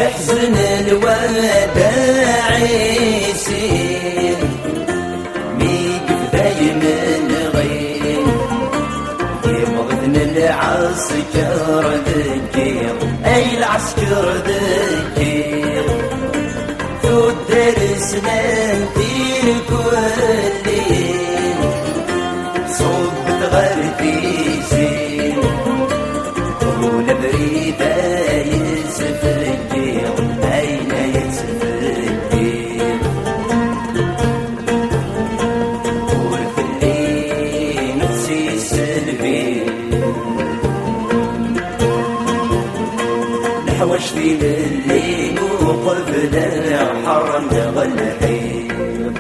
يحزن الوداع يسير ميقف دايما غير يبغضن العسكر ذكير أي العسكر ذكير ذو الدرس ننتير كلين صوت غربي زين ولبريده يسفكير أين يسفكير والفلين نفسي سلبي نحوش في الليل وقبل الحرم غلحير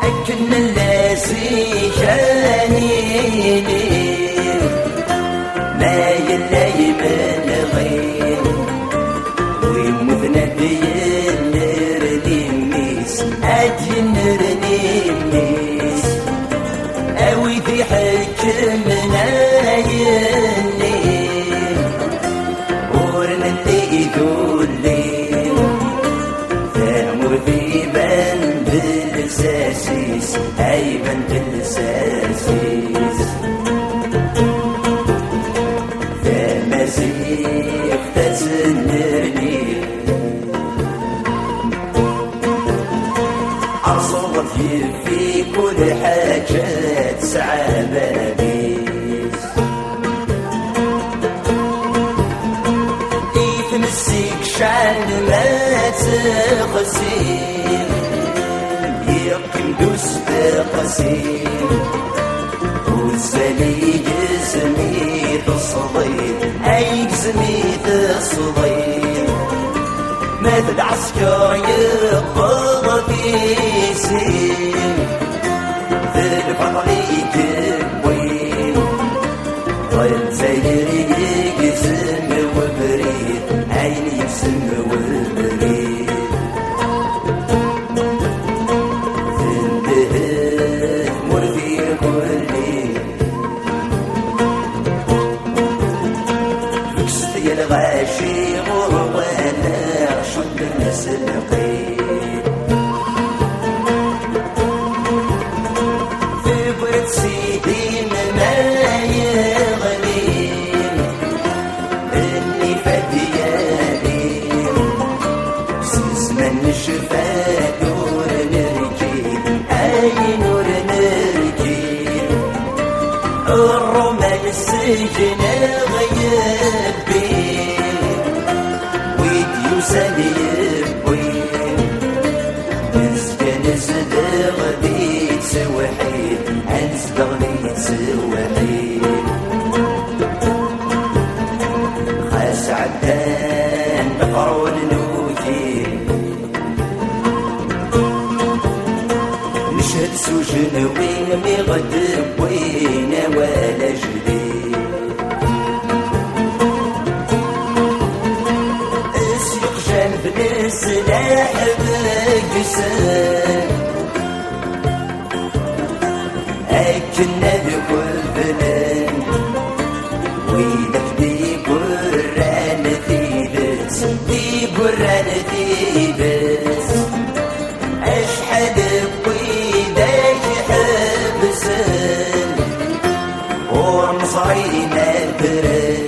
أكن اللاسي شانيني ما يلاي من غير ويمثنا بينر ليميس أجي نر ليميس أوي في حكمنا يني ورنا اللي يدولين ثامر في بند الساسيس أي بند الساسيس فمسيح تسنرني عصرت في كل حاجة تسعى بابيس يتمسك شعل ما تقسيم يقم دوس بقسيم والسلي جسمي تصضير أي جسمي تصضير ماذا العسكر يقبض في سين ذي الفضل يكبوين ضيل سير يقسم وبريد عين يقسم وبريد ذنده مرفي كلي فكست يا الغاشي غروانا شد السلقين في برد سيدي ما يغلين اني فدياني سيسمى الشفا نور نرجين اي نور نرجين الرومان السجن غيب بين ويديو سليم وين نسكن صدق ديت سوحيد انصدق ديت سوحيد خاس عدان بقرون نوتي نشهد سجن وين مغدب وين ولا جديد اسيق جنب السلاح بقسام أكنا بكل بلان ويدك دي قران ثيبس دي قران ثيبس أشحد بويدك حبسان ورمصرينا البران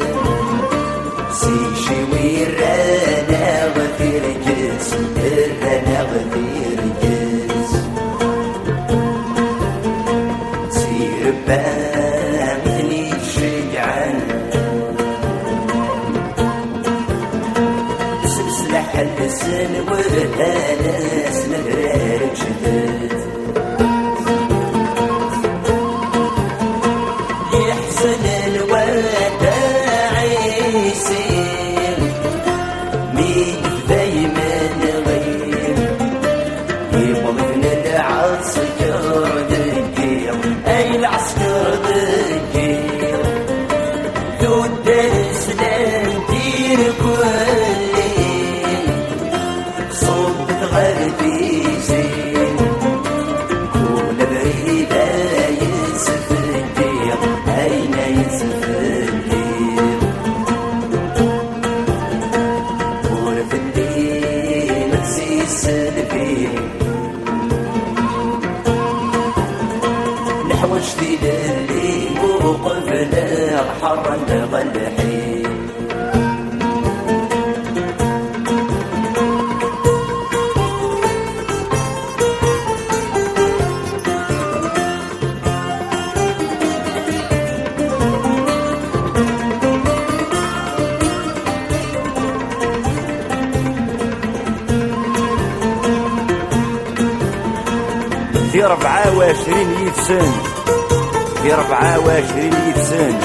سيشي ويرانا غفير جس الرانا غفير جس سير بامني شجعان سلسلح اللسان والهلاس نغرار جدد يحزن الوداع يسير ميقف دايما غير يبغضن العسكر ذكير أي العسكر ذكير ذو الدرس لنتير كلين صوت غربي زين كل بريدة يسفكير أين يسفكير اللي موقف الحر نغلحين في 24 يتسن في 24 يتسن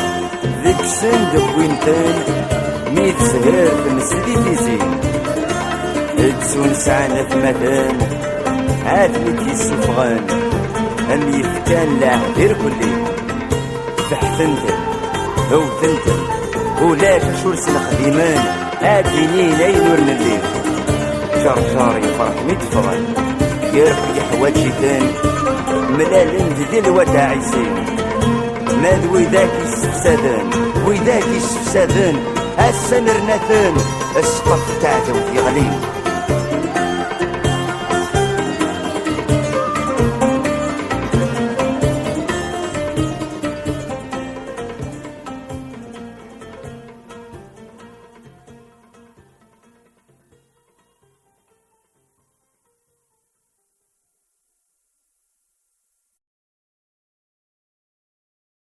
ذيك السن دوينتان ميت سهر في مسدي تيزين ادسون سعنا في مثان عاد ميت يسفغان ام يفتان لاعبير كلي تحتنتن هو تنتن ولاك شرس الخديمان اديني نور الليل شرشار يفرح ميتفغان يرفع حواج شيطان ملال ندي الوداع يزين مال ويداك يستفسدان ويداك يستفسدان السنر نثان السقف تاعته في غليل